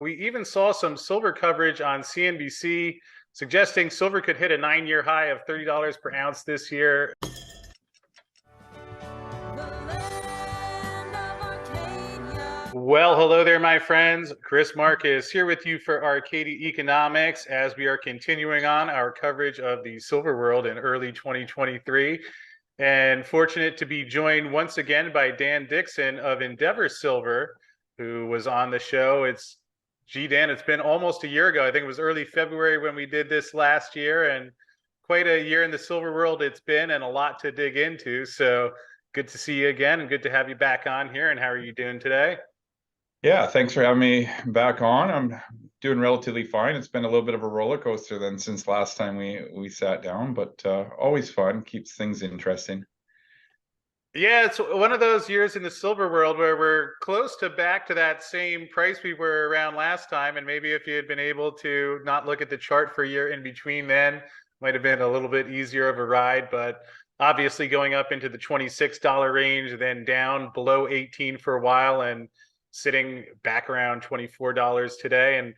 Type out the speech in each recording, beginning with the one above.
We even saw some silver coverage on CNBC suggesting silver could hit a 9-year high of $30 per ounce this year. Well, hello there, my friends. Chris Markus here with you for Arcadia Economics as we are continuing on our coverage of the silver world in early 2023. And fortunate to be joined once again by Dan Dickson of Endeavour Silver, who was on the show. Dan, it's been almost a year ago. I think it was early February when we did this last year, and quite a year in the silver world it's been, and a lot to dig into. So good to see you again, and good to have you back on here. And how are you doing today? Yeah, thanks for having me back on. I'm doing relatively fine. It's been a little bit of a roller coaster then since last time we sat down, but always fun, keeps things interesting. Yeah, it's one of those years in the silver world where we're close to back to that same price we were around last time. And maybe if you had been able to not look at the chart for a year in between then, might have been a little bit easier of a ride. But obviously going up into the $26 range, then down below 18 for a while and sitting back around $24 today. And it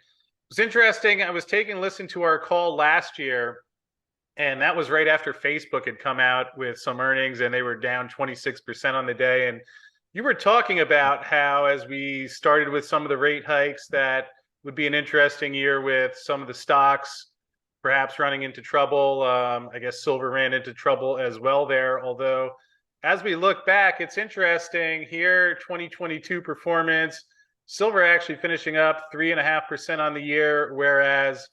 was interesting. I was taking a listen to our call last year, and that was right after Facebook had come out with some earnings and they were down 26% on the day. And you were talking about how, as we started with some of the rate hikes, that would be an interesting year with some of the stocks perhaps running into trouble. I guess silver ran into trouble as well there. Although, as we look back, it's interesting here, 2022 performance, silver actually finishing up 3.5% on the year, whereas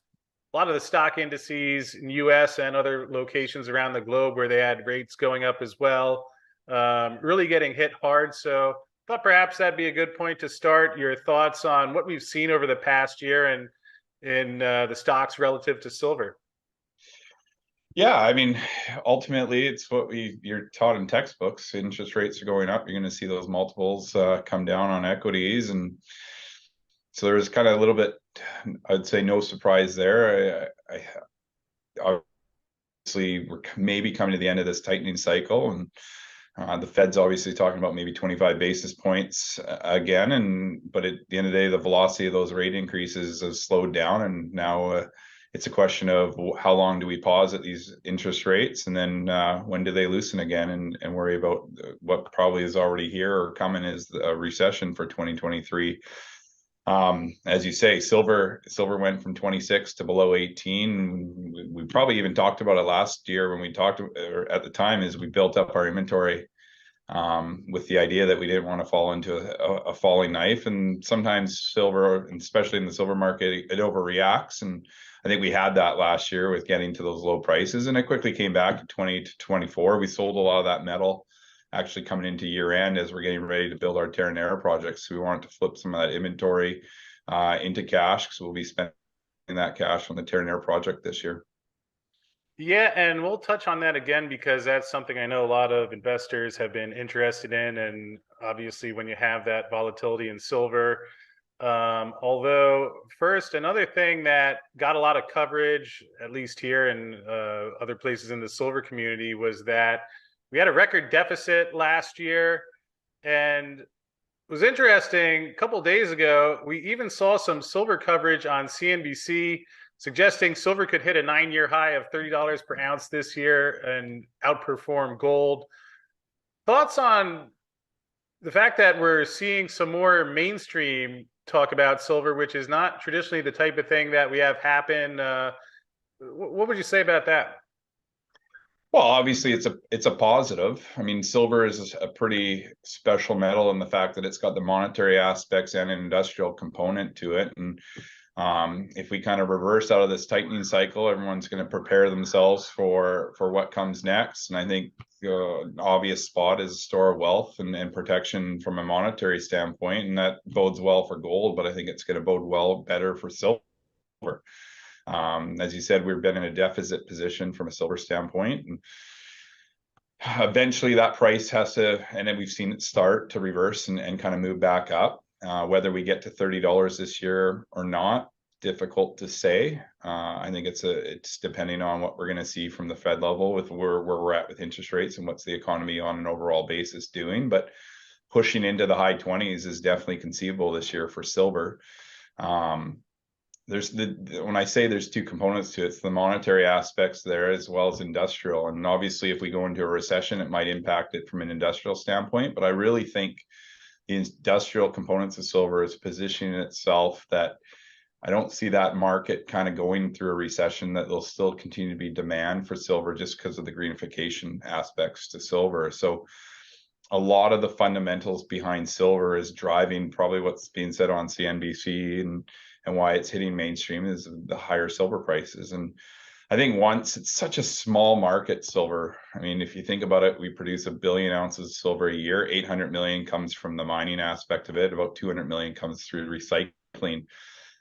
a lot of the stock indices in US and other locations around the globe where they had rates going up as well, really getting hit hard. So I thought perhaps that'd be a good point to start. Your thoughts on what we've seen over the past year and in the stocks relative to silver. Yeah, I mean, ultimately it's what you're taught in textbooks. Interest rates are going up. You're going to see those multiples come down on equities, and so there's kind of a little bit, I'd say, no surprise there. Obviously we're maybe coming to the end of this tightening cycle, and the Fed's obviously talking about maybe 25 basis points again, but at the end of the day, the velocity of those rate increases has slowed down, and now it's a question of how long do we pause at these interest rates, and then when do they loosen again, and worry about what probably is already here or coming is a recession for 2023. As you say, silver went from 26 to below 18. We probably even talked about it last year when we talked, or at the time, is we built up our inventory with the idea that we didn't want to fall into a falling knife. And sometimes silver, and especially in the silver market, it overreacts. And I think we had that last year with getting to those low prices, and it quickly came back to 20 to 24. We sold a lot of that metal actually coming into year end as we're getting ready to build our Terronera project. So we wanted to flip some of that inventory into cash, because we'll be spending that cash on the Terronera project this year. Yeah, and we'll touch on that again because that's something I know a lot of investors have been interested in. And obviously, when you have that volatility in silver, although first, another thing that got a lot of coverage, at least here and other places in the silver community, was that we had a record deficit last year. And it was interesting, a couple of days ago, we even saw some silver coverage on CNBC suggesting silver could hit a 9-year high of $30 per ounce this year and outperform gold. Thoughts on the fact that we're seeing some more mainstream talk about silver, which is not traditionally the type of thing that we have happen. What would you say about that? Well, obviously it's a positive. I mean, silver is a pretty special metal in the fact that it's got the monetary aspects and an industrial component to it. And if we kind of reverse out of this tightening cycle, everyone's going to prepare themselves for what comes next. And I think an obvious spot is a store of wealth and protection from a monetary standpoint, and that bodes well for gold, but I think it's going to bode well better for silver. As you said, we've been in a deficit position from a silver standpoint, and eventually that price has to, and then we've seen it start to reverse and kind of move back up. Whether we get to $30 this year or not, difficult to say. I think it's depending on what we're going to see from the Fed level with where we're at with interest rates and what's the economy on an overall basis doing. But pushing into the high 20s is definitely conceivable this year for silver. Um, there's when I say there's two components to it, it's the monetary aspects there as well as industrial. And obviously, if we go into a recession, it might impact it from an industrial standpoint. But I really think the industrial components of silver is positioning itself that I don't see that market kind of going through a recession, that there'll still continue to be demand for silver just because of the greenification aspects to silver. So a lot of the fundamentals behind silver is driving probably what's being said on CNBC and why it's hitting mainstream is the higher silver prices. And I think once it's such a small market, silver. I mean, if you think about it, we produce 1 billion ounces of silver a year. 800 million comes from the mining aspect of it. About 200 million comes through recycling.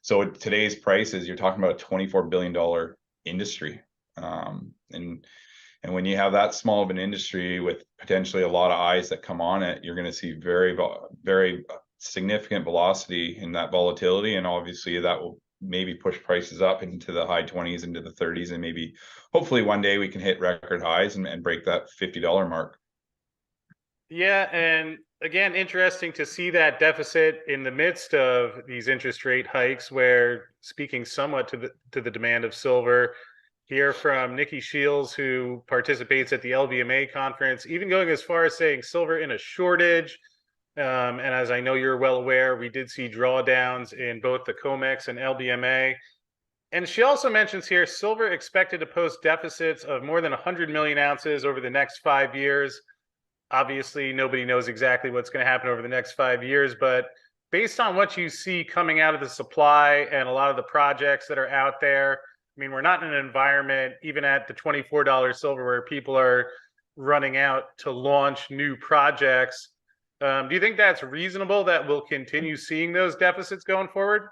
So at today's prices, you're talking about a $24 billion industry. And when you have that small of an industry with potentially a lot of eyes that come on it, you're going to see very, very significant velocity in that volatility. And obviously that will maybe push prices up into the high 20s, into the 30s, and maybe hopefully one day we can hit record highs and break that $50 mark. Yeah, and again, interesting to see that deficit in the midst of these interest rate hikes, where speaking somewhat to the demand of silver, hear from Nikki Shields, who participates at the LBMA conference, even going as far as saying silver in a shortage. And as I know you're well aware, we did see drawdowns in both the COMEX and LBMA. And she also mentions here silver expected to post deficits of more than 100 million ounces over the next 5 years. Obviously, nobody knows exactly what's going to happen over the next 5 years, but based on what you see coming out of the supply and a lot of the projects that are out there, I mean, we're not in an environment, even at the $24 silver, where people are running out to launch new projects. Do you think that's reasonable, that we'll continue seeing those deficits going forward?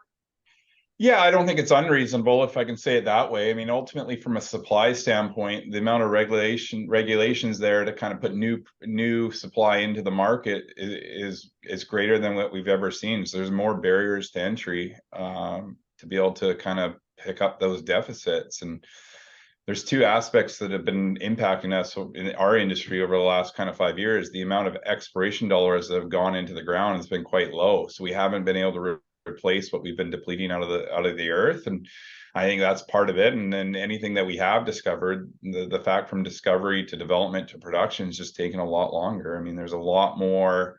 Yeah, I don't think it's unreasonable, if I can say it that way. I mean, ultimately, from a supply standpoint, the amount of regulations there to kind of put new supply into the market is greater than what we've ever seen. So there's more barriers to entry to be able to kind of pick up those deficits. And there's two aspects that have been impacting us in our industry over the last kind of 5 years. The amount of exploration dollars that have gone into the ground has been quite low, so we haven't been able to replace what we've been depleting out of the earth. And I think that's part of it. And then anything that we have discovered, the fact from discovery to development to production is just taking a lot longer. I mean, there's a lot more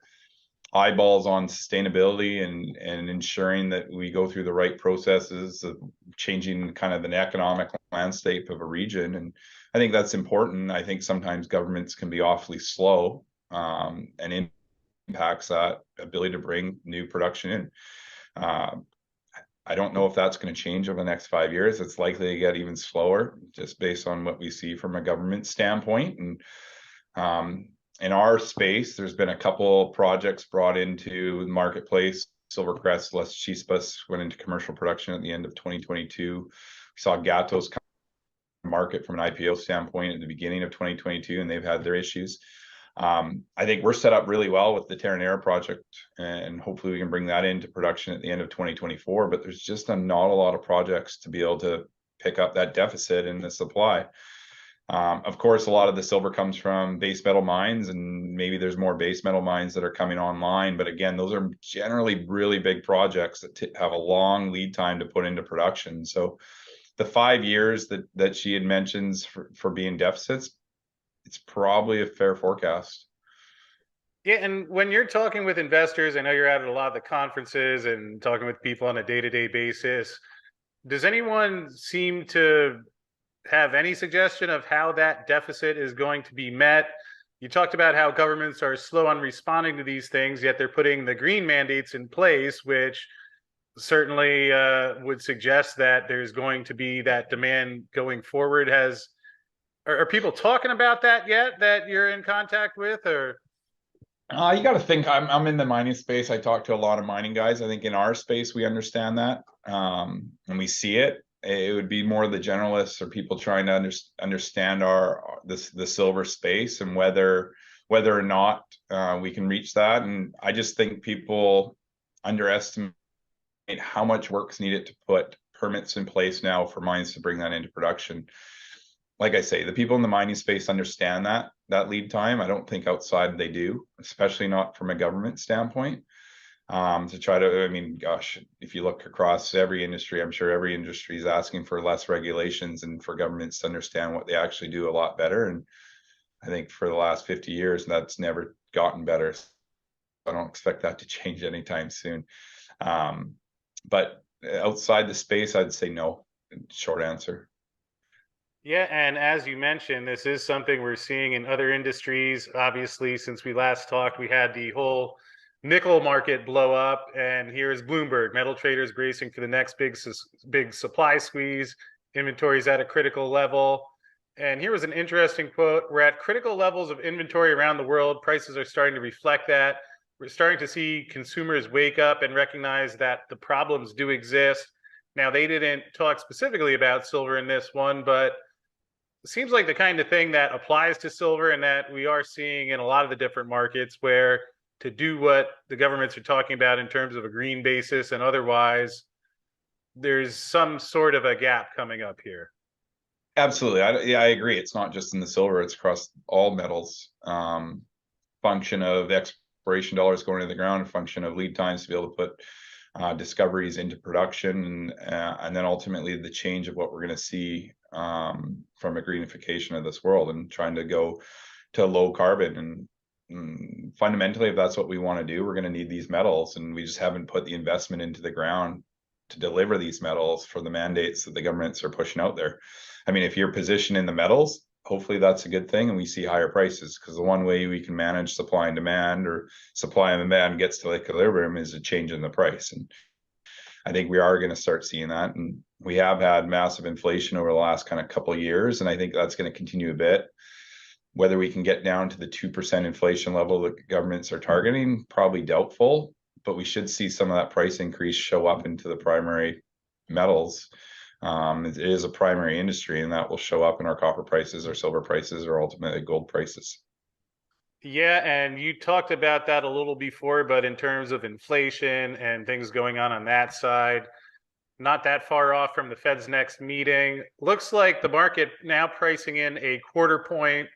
eyeballs on sustainability and ensuring that we go through the right processes of changing kind of the economic landscape of a region. And I think that's important. I think sometimes governments can be awfully slow, and impacts that ability to bring new production in. I don't know if that's going to change over the next 5 years. It's likely to get even slower just based on what we see from a government standpoint. And in our space, there's been a couple projects brought into the marketplace. Silvercrest, Las Chispas went into commercial production at the end of 2022. We saw Gatos come to market from an IPO standpoint at the beginning of 2022, and they've had their issues. I think we're set up really well with the Terronera project, and hopefully we can bring that into production at the end of 2024. But there's just not a lot of projects to be able to pick up that deficit in the supply. Of course, a lot of the silver comes from base metal mines, and maybe there's more base metal mines that are coming online. But again, those are generally really big projects that have a long lead time to put into production. So the 5 years that she had mentions for being deficits, it's probably a fair forecast. Yeah, and when you're talking with investors, I know you're at a lot of the conferences and talking with people on a day-to-day basis. Does anyone seem to have any suggestion of how that deficit is going to be met? You talked about how governments are slow on responding to these things, yet they're putting the green mandates in place, which certainly would suggest that there's going to be that demand going forward. Are people talking about that yet, that you're in contact with? Or you got to think, I'm in the mining space. I talk to a lot of mining guys. I think in our space we understand that, and we see it. It would be more the generalists or people trying to understand the silver space and whether or not we can reach that. And I just think people underestimate how much work's needed to put permits in place now for mines to bring that into production. Like I say, the people in the mining space understand that lead time. I don't think outside they do, especially not from a government standpoint. to try to, I mean, gosh, if you look across every industry, I'm sure every industry is asking for less regulations and for governments to understand what they actually do a lot better. And I think for the last 50 years, that's never gotten better. So I don't expect that to change anytime soon. But outside the space, I'd say no. Short answer. Yeah, and as you mentioned, this is something we're seeing in other industries. Obviously, since we last talked, we had the whole nickel market blow up, and here is Bloomberg, metal traders bracing for the next big supply squeeze. Inventories at a critical level. And here was an interesting quote: "We're at critical levels of inventory around the world. Prices are starting to reflect that. We're starting to see consumers wake up and recognize that the problems do exist." Now, they didn't talk specifically about silver in this one, but it seems like the kind of thing that applies to silver and that we are seeing in a lot of the different markets, where to do what the governments are talking about in terms of a green basis and otherwise, there's some sort of a gap coming up here. Absolutely. Yeah, I agree. It's not just in the silver, it's across all metals. Function of exploration dollars going into the ground, a function of lead times to be able to put discoveries into production, and then ultimately the change of what we're going to see from a greenification of this world and trying to go to low carbon. And fundamentally, if that's what we want to do, we're going to need these metals, and we just haven't put the investment into the ground to deliver these metals for the mandates that the governments are pushing out there. I mean, if you're positioned in the metals, hopefully that's a good thing and we see higher prices, because the one way we can manage supply and demand, or supply and demand gets to equilibrium, is a change in the price. And I think we are going to start seeing that. And we have had massive inflation over the last kind of couple of years, and I think that's going to continue a bit. Whether we can get down to the 2% inflation level that governments are targeting, probably doubtful, but we should see some of that price increase show up into the primary metals. It is a primary industry, and that will show up in our copper prices, or silver prices, or ultimately gold prices. Yeah, and you talked about that a little before, but in terms of inflation and things going on that side, not that far off from the Fed's next meeting. Looks like the market now pricing in a quarter point.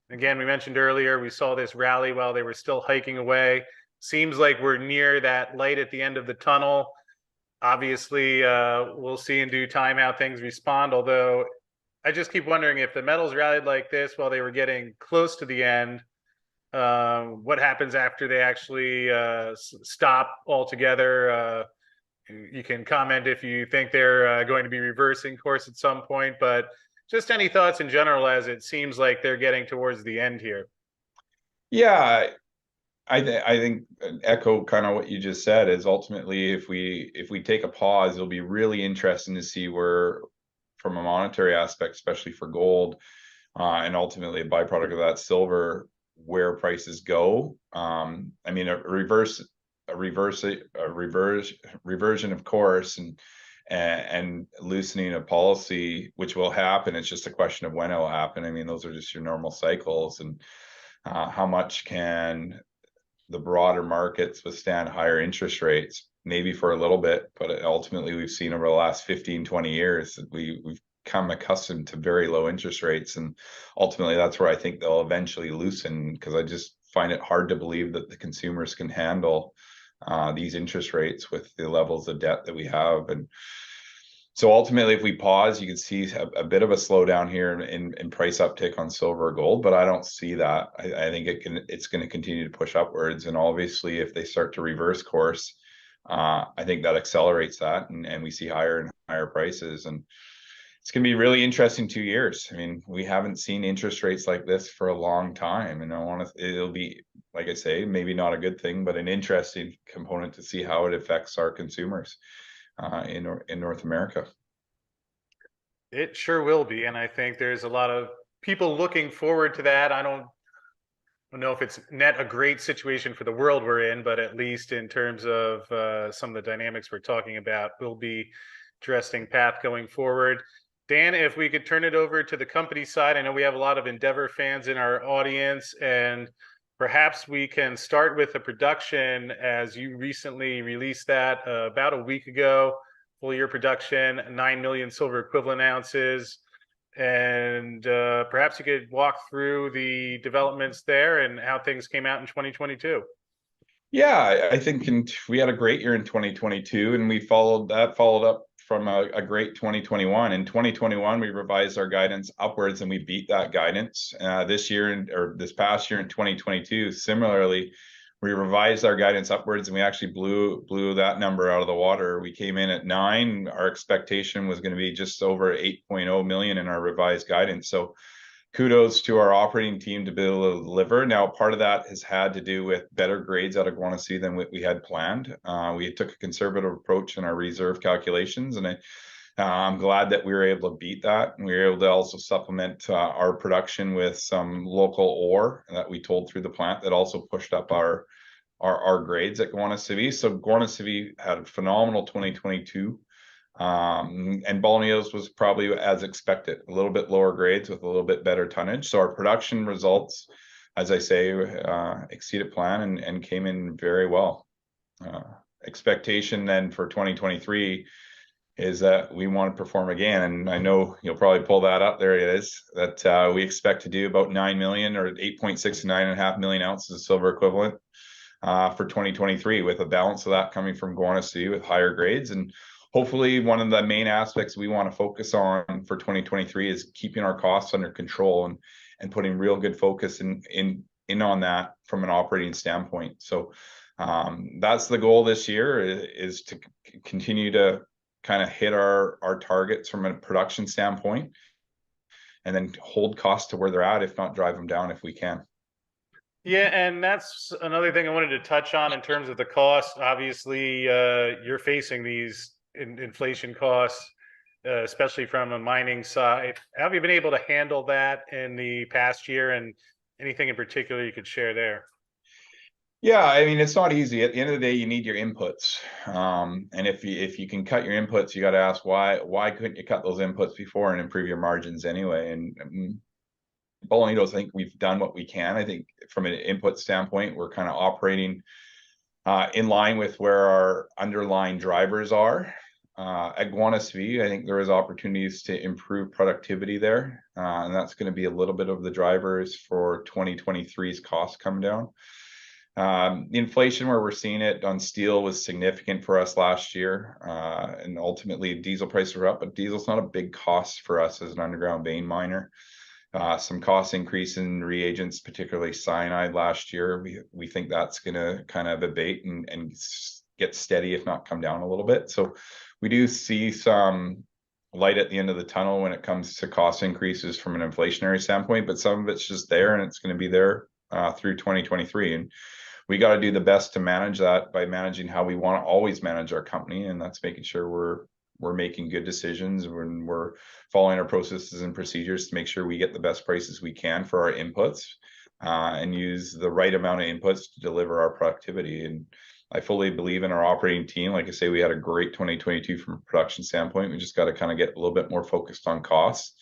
Again, we mentioned earlier, we saw this rally while they were still hiking away. Seems like we're near that light at the end of the tunnel. Obviously, we'll see in due time how things respond, although I just keep wondering, if the metals rallied like this while they were getting close to the end, what happens after they actually stop altogether? You can comment if you think they're going to be reversing course at some point, but just any thoughts in general, as it seems like they're getting towards the end here. Yeah, I think echo kind of what you just said, is ultimately if we take a pause, it'll be really interesting to see where, from a monetary aspect, especially for gold, and ultimately a byproduct of that silver, where prices go. I mean, a reversion of course, and loosening of policy, which will happen. It's just a question of when it will happen. I mean, those are just your normal cycles, and how much can the broader markets withstand higher interest rates? Maybe for a little bit, but ultimately we've seen over the last 15, 20 years that we've become accustomed to very low interest rates, and ultimately that's where I think they'll eventually loosen, because I just find it hard to believe that the consumers can handle these interest rates with the levels of debt that we have. And so ultimately, if we pause, you can see a bit of a slowdown here in price uptick on silver or gold, but I don't see that. I think it's going to continue to push upwards. And obviously, if they start to reverse course, I think that accelerates that, and we see higher and higher prices. And it's going to be really interesting 2 years. I mean, we haven't seen interest rates like this for a long time, and it'll be, like I say, maybe not a good thing, but an interesting component to see how it affects our consumers in North America. It sure will be, and I think there's a lot of people looking forward to that. I don't know if it's net a great situation for the world we're in, but at least in terms of some of the dynamics we're talking about, will be interesting path going forward. Dan, if we could turn it over to the company side, I know we have a lot of Endeavour fans in our audience, and perhaps we can start with the production, as you recently released that about a week ago. Full year production, 9 million silver equivalent ounces. And perhaps you could walk through the developments there and how things came out in 2022. Yeah, I think we had a great year in 2022, and we followed up from a great 2021. In 2021, we revised our guidance upwards, and we beat that guidance. This year, or this past year in 2022, similarly, we revised our guidance upwards, and we actually blew that number out of the water. We came in at 9. Our expectation was going to be just over 8.0 million in our revised guidance. So kudos to our operating team to be able to deliver. Now, part of that has had to do with better grades out of Guanaceví than what we had planned. We took a conservative approach in our reserve calculations, and I'm glad that we were able to beat that. And we were able to also supplement our production with some local ore that we told through the plant that also pushed up our grades at Guanaceví. So Guanaceví had a phenomenal 2022. And Bolañitos was probably as expected, a little bit lower grades with a little bit better tonnage. So our production results, as I say, exceeded plan and came in very well. Expectation then for 2023 is that we want to perform again. And I know you'll probably pull that up. There it is, that we expect to do about 9 million or 8.6 to 9.5 million ounces of silver equivalent for 2023, with a balance of that coming from Guanaceví with higher grades. And hopefully one of the main aspects we want to focus on for 2023 is keeping our costs under control and putting real good focus in on that from an operating standpoint. So that's the goal this year, is to continue to kind of hit our targets from a production standpoint, and then hold costs to where they're at, if not drive them down if we can. Yeah, and that's another thing I wanted to touch on in terms of the cost. Obviously, you're facing these inflation costs, especially from a mining side. How have you been able to handle that in the past year, and anything in particular you could share there? Yeah, I mean, it's not easy. At the end of the day, you need your inputs. And if you can cut your inputs, you got to ask why couldn't you cut those inputs before and improve your margins anyway? And Bolañitos, I think we've done what we can. I think from an input standpoint, we're kind of operating in line with where our underlying drivers are. At Guanaceví, I think there is opportunities to improve productivity there, and that's going to be a little bit of the drivers for 2023's costs come down. The inflation where we're seeing it on steel was significant for us last year, and ultimately diesel prices are up, but diesel's not a big cost for us as an underground vein miner. Some cost increase in reagents, particularly cyanide last year. We think that's going to kind of abate and get steady, if not come down a little bit. So we do see some light at the end of the tunnel when it comes to cost increases from an inflationary standpoint, but some of it's just there, and it's going to be there through 2023. And we got to do the best to manage that by managing how we want to always manage our company, and that's making sure we're making good decisions when we're following our processes and procedures to make sure we get the best prices we can for our inputs, and use the right amount of inputs to deliver our productivity. And I fully believe in our operating team. Like I say, we had a great 2022 from a production standpoint. We just got to kind of get a little bit more focused on costs.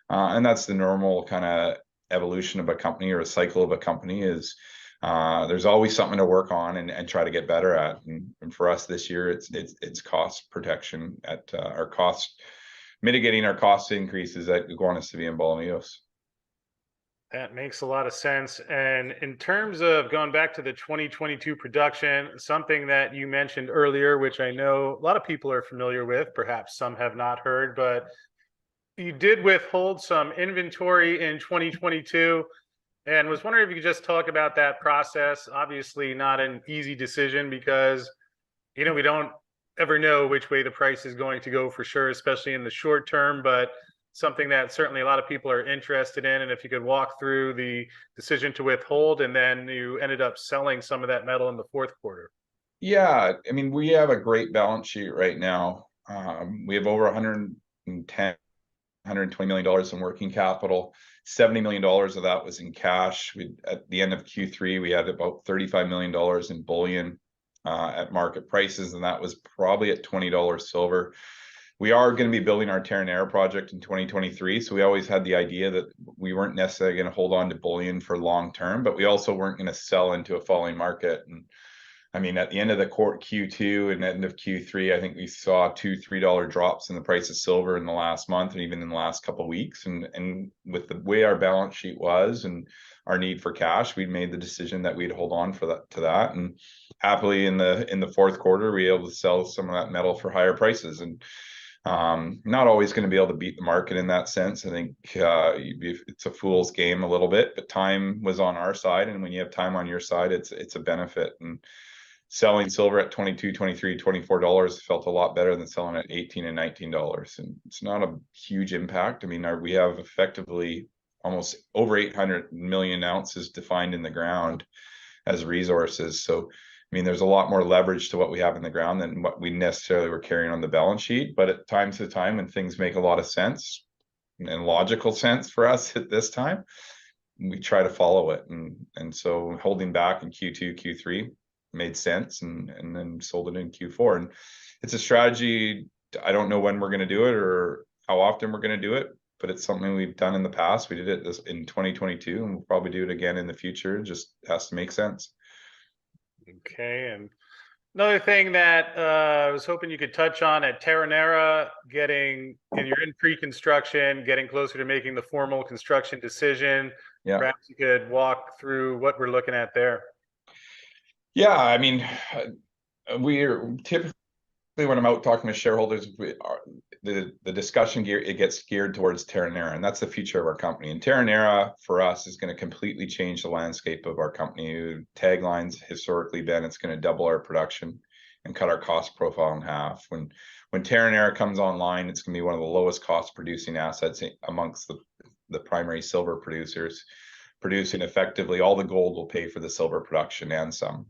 And that's the normal kind of evolution of a company, or a cycle of a company, is there's always something to work on and try to get better at. And for us this year, it's cost protection at our cost, mitigating our cost increases at Guanaceví and Bolañitos. That makes a lot of sense. And in terms of going back to the 2022 production, something that you mentioned earlier, which I know a lot of people are familiar with, perhaps some have not heard, but you did withhold some inventory in 2022, and was wondering if you could just talk about that process. Obviously not an easy decision, because we don't ever know which way the price is going to go for sure, especially in the short term, but something that certainly a lot of people are interested in. And if you could walk through the decision to withhold, and then you ended up selling some of that metal in the fourth quarter. Yeah, I mean, we have a great balance sheet right now. We have over 110 $120 million in working capital. $70 million of that was in cash. At the end of Q3, we had about $35 million in bullion at market prices, and that was probably at $20 silver. We are going to be building our Terronera project in 2023, so we always had the idea that we weren't necessarily going to hold on to bullion for long term, but we also weren't going to sell into a falling market. And I mean, at the end of the Q2 and end of Q3, I think we saw $2-3 drops in the price of silver in the last month, and even in the last couple of weeks. And with the way our balance sheet was and our need for cash, we made the decision that we'd hold on to that. And happily in the fourth quarter, we were able to sell some of that metal for higher prices, and not always going to be able to beat the market in that sense. I think it's a fool's game a little bit, but time was on our side, and when you have time on your side, it's a benefit. And selling silver at 22, 23, $24 felt a lot better than selling at 18 and $19. And it's not a huge impact. I mean, we have effectively almost over 800 million ounces defined in the ground as resources. So, I mean, there's a lot more leverage to what we have in the ground than what we necessarily were carrying on the balance sheet. But at times to time, when things make a lot of sense and logical sense for us at this time, we try to follow it. And so holding back in Q2, Q3 made sense, and then sold it in Q4. And it's a strategy. I don't know when we're going to do it or how often we're going to do it, but it's something we've done in the past. We did it in 2022, and we'll probably do it again in the future. It just has to make sense. Okay, and another thing that I was hoping you could touch on at Terranera, and you're in pre-construction, getting closer to making the formal construction decision. Yeah. Perhaps you could walk through what we're looking at there. Yeah, I mean, we're typically, when I'm out talking to shareholders, the discussion it gets geared towards Terranera, and that's the future of our company. And Terranera for us is going to completely change the landscape of our company. Taglines historically been it's going to double our production and cut our cost profile in half. When Terranera comes online, it's going to be one of the lowest cost producing assets amongst the primary silver producers, producing effectively all the gold will pay for the silver production and some,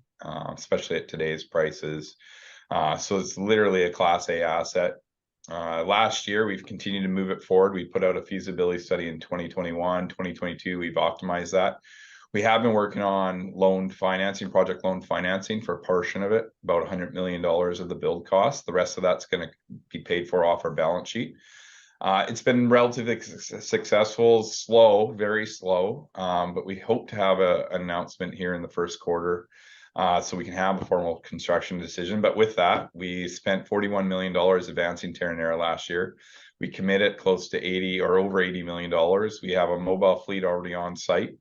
especially at today's prices. So it's literally a Class A asset. Last year, we've continued to move it forward. We put out a feasibility study in 2021, 2022. We've optimized that. We have been working on project loan financing for a portion of it, about $100 million of the build cost. The rest of that's going to be paid for off our balance sheet. It's been relatively successful, slow, very slow, but we hope to have an announcement here in the first quarter, so we can have a formal construction decision. But with that, we spent $41 million advancing Terranera last year. We committed close to 80 or over $80 million. We have a mobile fleet already on site.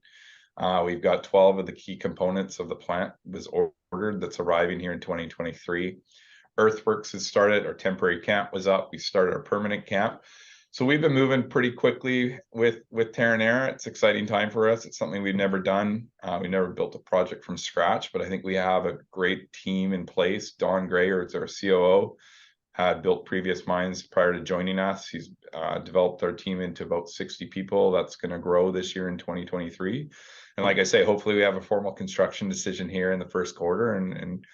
We've got 12 of the key components of the plant was ordered that's arriving here in 2023. Earthworks has started. Our temporary camp was up. We started our permanent camp. So we've been moving pretty quickly with Terranera. It's an exciting time for us. It's something we've never done. We never built a project from scratch, but I think we have a great team in place. Don Grayer is our COO, had built previous mines prior to joining us. He's developed our team into about 60 people. That's going to grow this year in 2023. And like I say, hopefully we have a formal construction decision here in the first quarter, and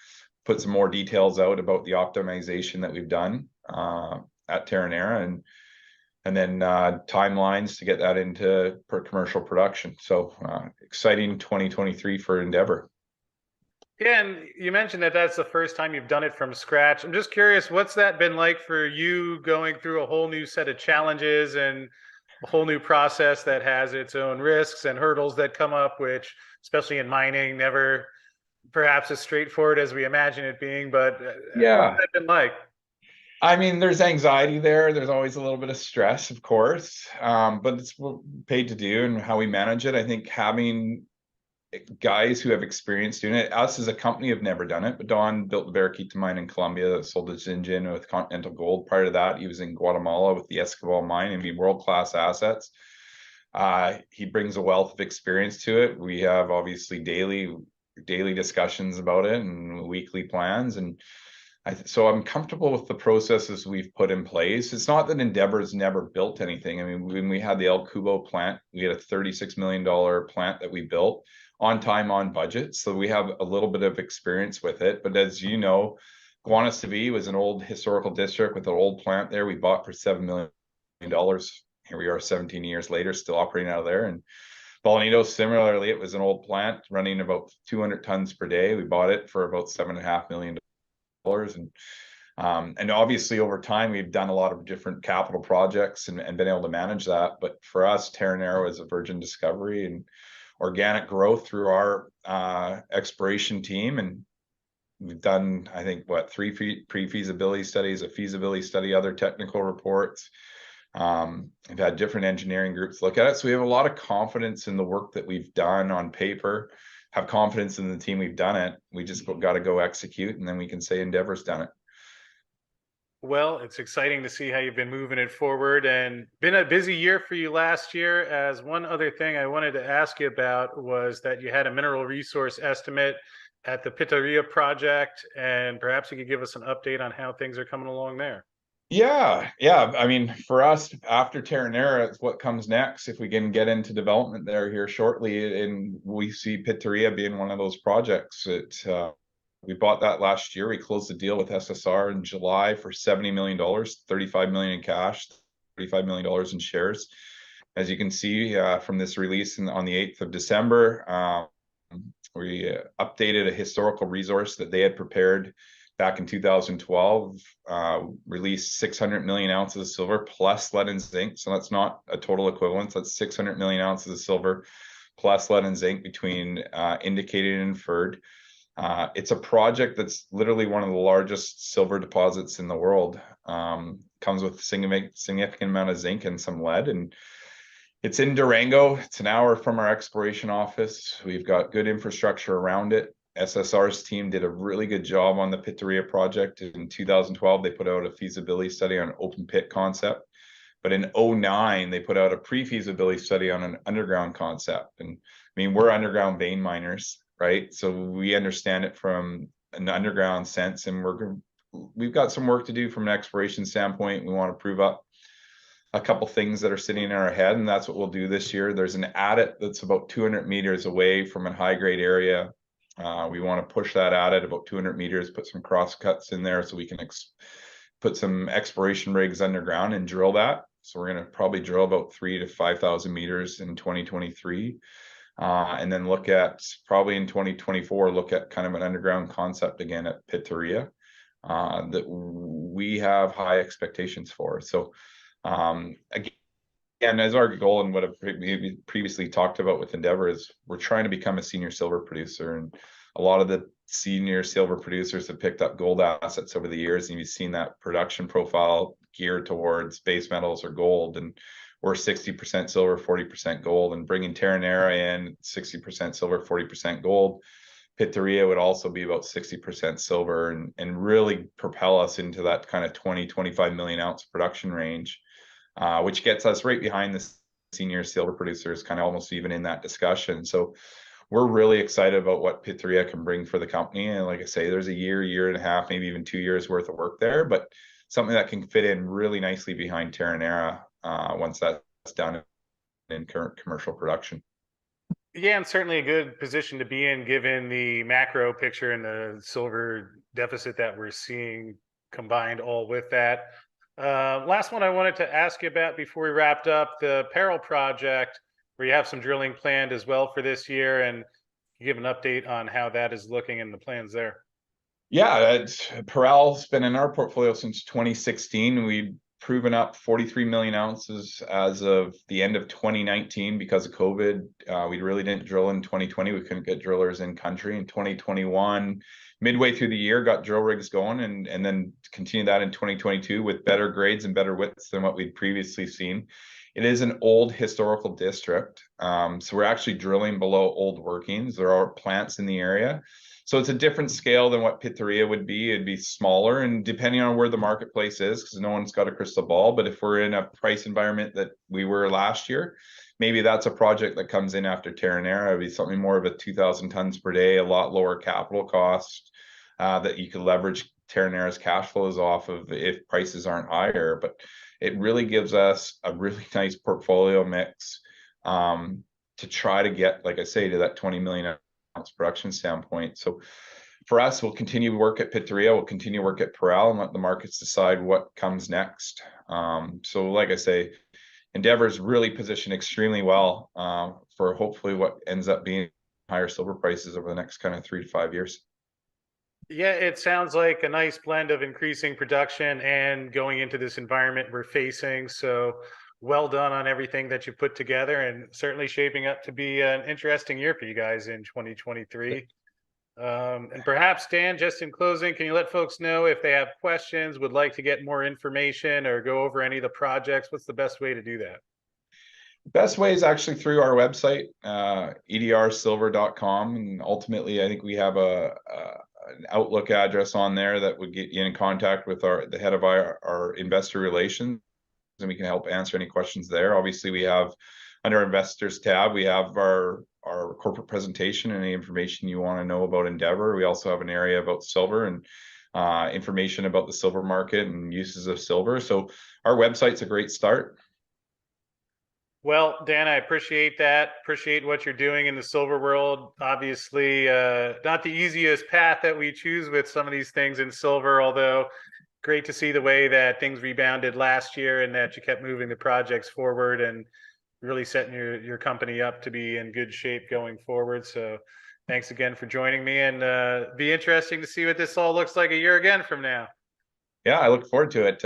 put some more details out about the optimization that we've done at Terranera, and then timelines to get that into commercial production. So exciting 2023 for Endeavour. Yeah, and you mentioned that that's the first time you've done it from scratch. I'm just curious, what's that been like for you, going through a whole new set of challenges and a whole new process that has its own risks and hurdles that come up, which, especially in mining, never perhaps as straightforward as we imagine it being. But Yeah, what's that been like? I mean, there's anxiety there. There's always a little bit of stress, of course, but it's what we're paid to do and how we manage it. I think having guys who have experience doing it, us as a company have never done it, but Don built the Barraquita mine in Colombia that sold to Zinjin with Continental Gold. Prior to that, he was in Guatemala with the Escobal mine. I mean, world-class assets. He brings a wealth of experience to it. We have obviously daily discussions about it and weekly plans, and so I'm comfortable with the processes we've put in place. It's not that Endeavour's never built anything. I mean, when we had the El Cubo plant, we had a $36 million plant that we built on time, on budget. So we have a little bit of experience with it. But as you know, Guanaceví was an old historical district with an old plant there. We bought for $7 million. Here we are 17 years later, still operating out of there. And Bolañitos, similarly, it was an old plant running about 200 tons per day. We bought it for about $7.5 million. And obviously over time we've done a lot of different capital projects and been able to manage that. But for us, Terranera is a virgin discovery and organic growth through our exploration team. And we've done, I think, 3 pre-feasibility studies, a feasibility study, other technical reports. We've had different engineering groups look at it. So we have a lot of confidence in the work that we've done on paper have confidence in the team. We've done it. We just got to go execute, and then we can say Endeavor's done it. Well, it's exciting to see how you've been moving it forward, and been a busy year for you last year. As one other thing I wanted to ask you about was that you had a mineral resource estimate at the Pitarrilla project, and perhaps you could give us an update on how things are coming along there. Yeah. I mean, for us, after Terranera, it's what comes next. If we can get into development there here shortly, and we see Pitarrilla being one of those projects. We bought that last year. We closed the deal with SSR in July for $70 million, $35 million in cash, $35 million in shares. As you can see from this release on the 8th of December, we updated a historical resource that they had prepared back in 2012, released 600 million ounces of silver plus lead and zinc. So that's not a total equivalence. That's 600 million ounces of silver plus lead and zinc between indicated and inferred. It's a project that's literally one of the largest silver deposits in the world. Comes with significant amount of zinc and some lead, and it's in Durango. It's an hour from our exploration office. We've got good infrastructure around it. SSR's team did a really good job on the Pitarrilla project. In 2012, they put out a feasibility study on open pit concept. But in 2009, they put out a pre-feasibility study on an underground concept. And I mean, we're underground vein miners, right? So we understand it from an underground sense, and we've got some work to do from an exploration standpoint. We want to prove up a couple things that are sitting in our head, and that's what we'll do this year. There's an adit that's about 200 meters away from a high-grade area. We want to push that adit about 200 meters, put some cross cuts in there so we can put some exploration rigs underground and drill that. So we're going to probably drill about 3,000 to 5,000 meters in 2023. And then look at probably in 2024, look at kind of an underground concept again at Pitarrilla that we have high expectations for. So again, as our goal and what I've maybe previously talked about with Endeavour is we're trying to become a senior silver producer. And a lot of the senior silver producers have picked up gold assets over the years, and you've seen that production profile geared towards base metals or gold. And we're 60% silver, 40% gold, and bringing Terranera in 60% silver, 40% gold. Pitarrilla would also be about 60% silver and really propel us into that kind of 25 million ounce production range. Which gets us right behind the senior silver producers, kind of almost even in that discussion. So we're really excited about what Pitarrilla can bring for the company. And like I say, there's a year and a half, maybe even 2 years worth of work there, but something that can fit in really nicely behind Terranera once that's done in current commercial production. Yeah, and certainly a good position to be in given the macro picture and the silver deficit that we're seeing combined all with that. Last one I wanted to ask you about before we wrapped up, the Peril project, where you have some drilling planned as well for this year, and you give an update on how that is looking and the plans there. Yeah, Perel's been in our portfolio since 2016. We've proven up 43 million ounces as of the end of 2019 because of COVID. We really didn't drill in 2020. We couldn't get drillers in country. In 2021, midway through the year, got drill rigs going, and then continued that in 2022 with better grades and better widths than what we'd previously seen. It is an old historical district, so we're actually drilling below old workings. There are plants in the area. So it's a different scale than what Pitarrilla would be. It'd be smaller, and depending on where the marketplace is, because no one's got a crystal ball, but if we're in a price environment that we were last year, maybe that's a project that comes in after Terranera. It'd be something more of a 2,000 tons per day, a lot lower capital cost that you could leverage Terranera's cash flows off of if prices aren't higher. But it really gives us a really nice portfolio mix to try to get, like I say, to that 20 million ounce production standpoint. So for us, we'll continue to work at Pitarrilla, we'll continue to work at Perel, and let the markets decide what comes next. So like I say, Endeavour's really positioned extremely well for hopefully what ends up being higher silver prices over the next kind of 3 to 5 years. Yeah, it sounds like a nice blend of increasing production and going into this environment we're facing. So well done on everything that you put together, and certainly shaping up to be an interesting year for you guys in 2023. And perhaps, Dan, just in closing, can you let folks know if they have questions, would like to get more information, or go over any of the projects? What's the best way to do that? Best way is actually through our website, edrsilver.com. And ultimately, I think we have an Outlook address on there that would get you in contact with the head of our investor relations, and we can help answer any questions there. Obviously, we have under our investors tab, we have our corporate presentation and any information you want to know about Endeavour. We also have an area about silver and information about the silver market and uses of silver. So our website's a great start. Well, Dan, I appreciate that. Appreciate what you're doing in the silver world. Obviously, not the easiest path that we choose with some of these things in silver, although great to see the way that things rebounded last year and that you kept moving the projects forward and really setting your company up to be in good shape going forward. So thanks again for joining me, and be interesting to see what this all looks like a year again from now. Yeah, I look forward to it.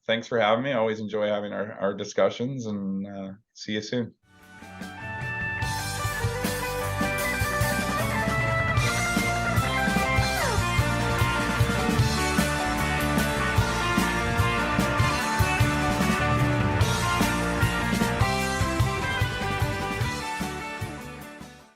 Thanks for having me. I always enjoy having our discussions, and see you soon.